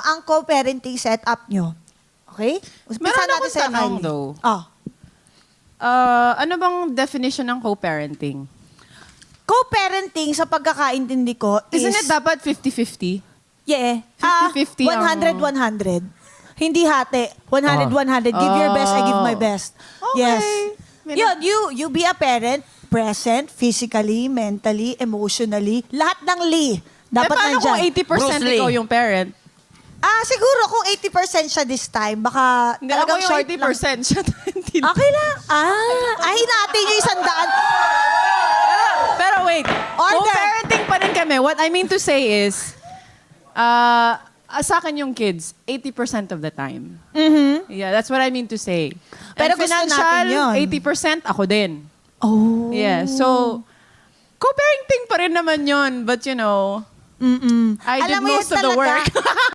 ang co-parenting setup nyo? Okay? Umpisa Meron akong tanong, Kylie. though. Oh. Ano bang definition ng co-parenting? Co-parenting, sa pagkakaintindi ko, is... Isn't it dapat 50-50? Yeah. 50-50 100-100. Hindi hati. 100-100. Give your best, I give my best. Okay. Yes. May Yun, you be a parent, present, physically, mentally, emotionally. Lahat ng dapat paano nandyan. kung 80% ikaw yung parent? Siguro kung 80% siya this time, baka Hindi ako talagang yung short lang. 80% siya. 20. Okay lang. Natin yung 100. Pero wait, Order. co-parenting pa rin kami. What I mean to say is, sa akin yung kids, 80% of the time. Yeah, that's what I mean to say. Pero And gusto financial, natin yun. 80% ako din. Oh. Yeah, so, co-parenting pa rin naman yun. But you know, I did Alam mo, most yan of the talaga. work.